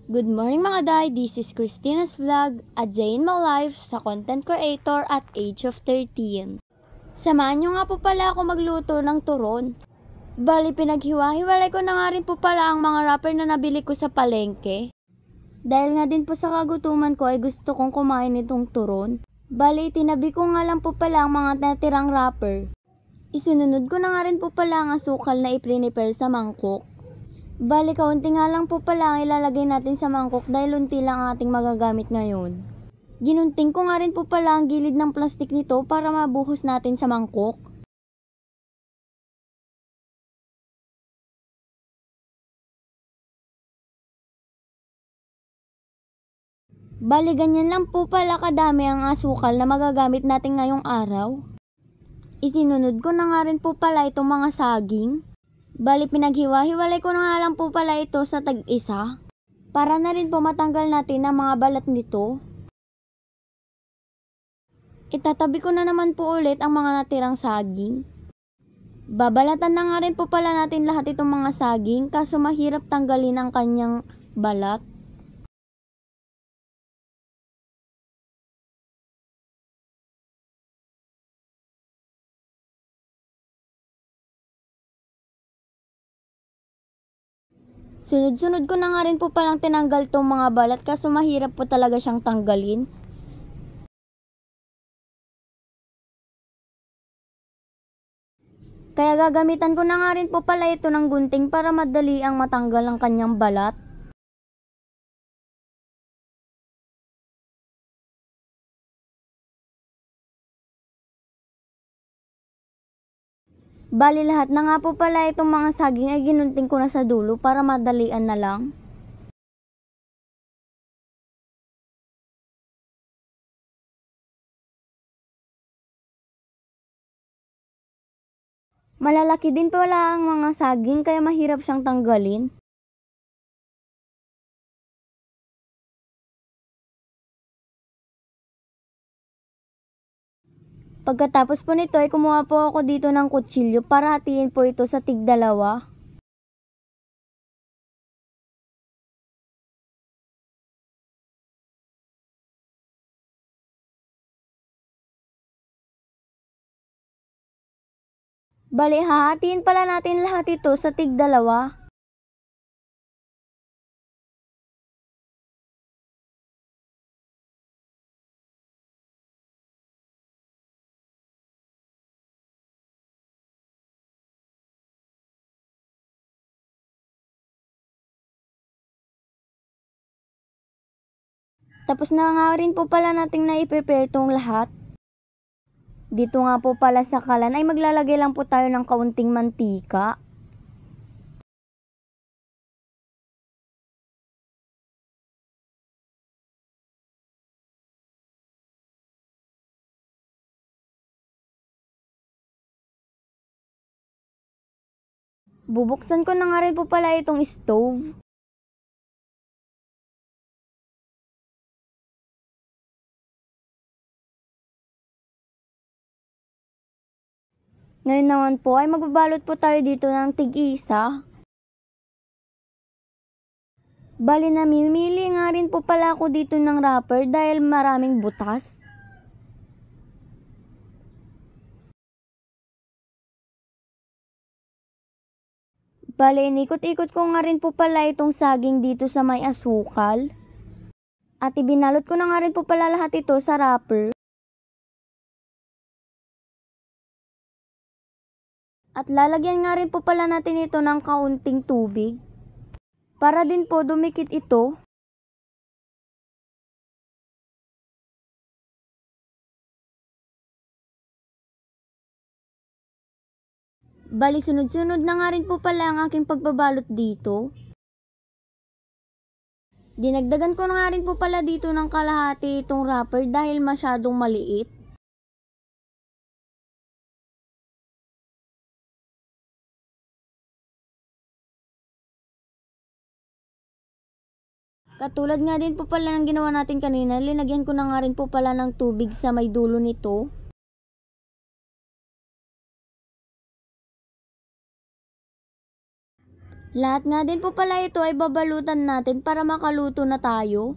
Good morning mga day, this is Christina's Vlog, a day in my life sa content creator at age of 13. Samahan nyo nga po pala ako magluto ng turon. Bali pinaghiwa-hiwalay ko na nga rin po pala ang mga wrapper na nabili ko sa palengke. Dahil nga din po sa kagutuman ko ay gusto kong kumain itong turon. Bali tinabi ko nga lang po pala ang mga natirang wrapper. Isunod ko na nga rin po pala ang asukal na i-prepare sa mangkok. Bali kaunti nga lang po pala ang ilalagay natin sa mangkok dahil unti lang ang ating magagamit ngayon. Ginunting ko nga rin po pala ang gilid ng plastik nito para mabuhos natin sa mangkok. Bali ganyan lang po pala kadami ang asukal na magagamit natin ngayong araw. Isinunod ko na nga rin po pala itong mga saging. Bali pinaghiwa-hiwalay ko na nga lang po pala ito sa tag-isa para na rin po matanggal natin ang mga balat nito. Itatabi ko na naman po ulit ang mga natirang saging. Babalatan na nga rin po pala natin lahat itong mga saging kaso mahirap tanggalin ang kanyang balat. Sunod-sunod ko na nga rin po palang tinanggal tong mga balat kaso mahirap po talaga siyang tanggalin. Kaya gagamitan ko na nga rin po pala ito ng gunting para madali ang matanggal ang kanyang balat. Bali lahat na nga po pala itong mga saging ay ginunting ko na sa dulo para madalian na lang. Malalaki din pala ang mga saging kaya mahirap siyang tanggalin. Pagkatapos po nito ay kumuha po ako dito ng kutsilyo para hatiin po ito sa tig-dalawa. Bali hahatiin pala natin lahat ito sa tig-dalawa. Tapos na nga rin po pala nating na-prepare itong lahat. Dito nga po pala sa kalan ay maglalagay lang po tayo ng kaunting mantika. Bubuksan ko na nga rin po pala itong stove. Ngayon naman po ay magbabalot po tayo dito ng tig-isa. Bali namimili nga rin po pala ako dito ng wrapper dahil maraming butas. Bali inikot-ikot ko nga rin po pala itong saging dito sa may asukal. At ibinalot ko na nga rin po pala lahat ito sa wrapper. At lalagyan nga rin po pala natin ito ng kaunting tubig. Para din po dumikit ito. Bali sunod-sunod na nga rin po pala ang aking pagbabalot dito. Dinagdagan ko na nga rin po pala dito ng kalahati itong wrapper dahil masyadong maliit. Katulad nga din po pala ng ginawa natin kanina, linagyan ko na nga rin po pala ng tubig sa may dulo nito. Lahat nga din po pala ito ay babalutan natin para makaluto na tayo.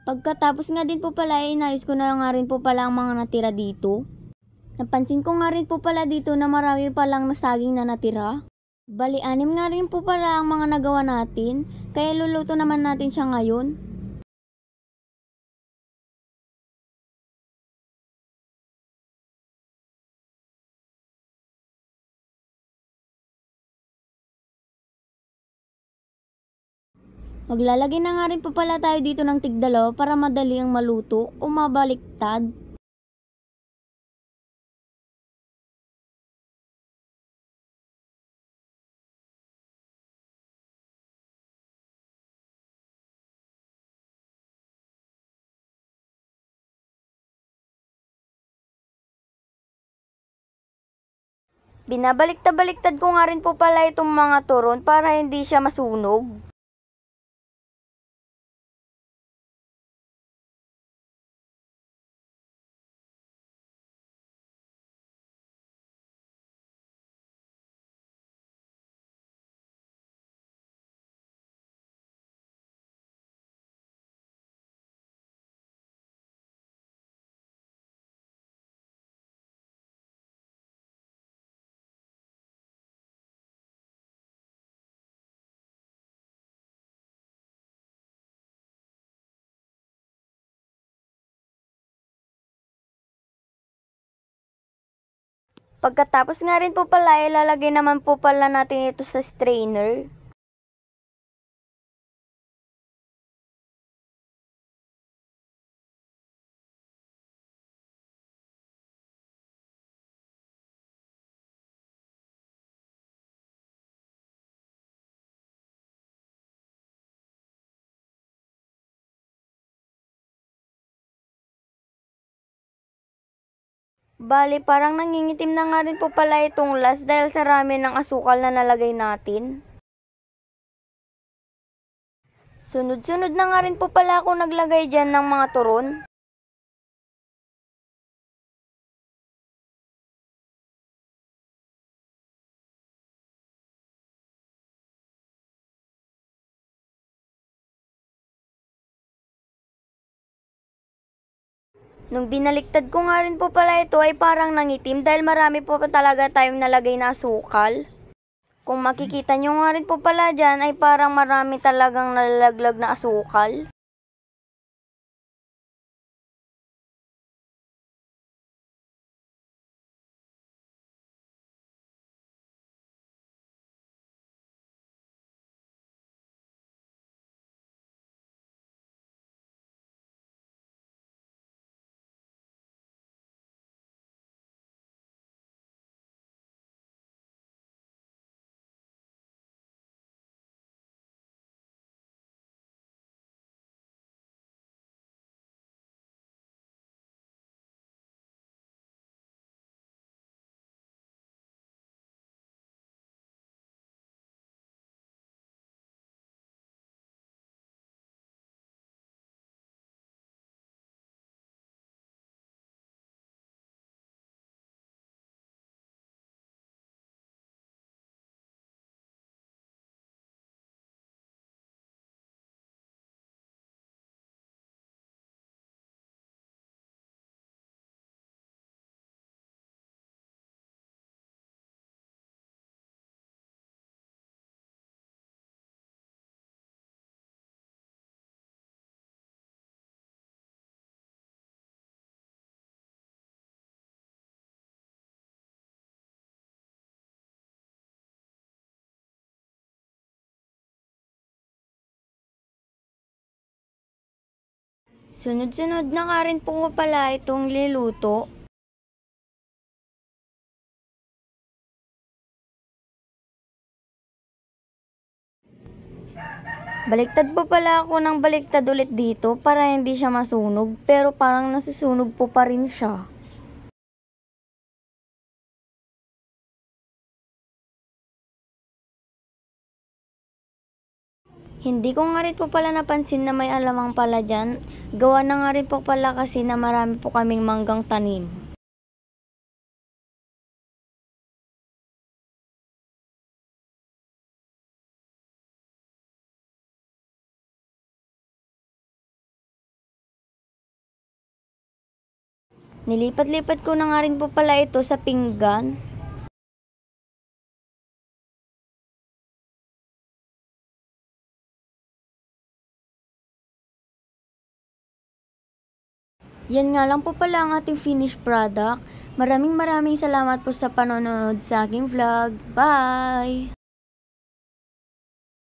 Pagkatapos nga din po pala ay inayos ko na nga rin po pala ang mga natira dito. Napansin ko nga rin po pala dito na marami palang saging na natira. Bali, 6 nga rin po pala ang mga nagawa natin, kaya luluto naman natin siya ngayon. Maglalagay na nga rin po pala tayo dito ng tigdalawa para madali ang maluto o mabaliktad. Binabaliktad-baliktad ko nga rin po pala itong mga turon para hindi siya masunog. Pagkatapos nga rin po pala, ilalagay naman po pala natin ito sa strainer. Bali, parang nangingitim na nga rin po pala itong last dahil sa rami ng asukal na nalagay natin. Sunod-sunod na nga rin po pala ako naglagay dyan ng mga turon. Nung binaliktad ko nga rin po pala ito ay parang nangitim dahil marami po talaga tayong nalagay na asukal. Kung makikita nyo nga rin po pala dyan ay parang marami talagang nalalaglag na asukal. Sunod-sunod na nga rin po pala itong liluto. Baliktad po pala ako ng baliktad ulit dito para hindi siya masunog, pero parang nasusunog po pa rin siya. Hindi ko nga rin po pala napansin na may alamang pala dyan. Gawa na nga rin po pala kasi na marami po kaming manggang tanim. Nilipat-lipat ko na nga rin po pala ito sa pinggan. Yan nga lang po pala ang ating finished product. Maraming salamat po sa panonood sa aking vlog. Bye!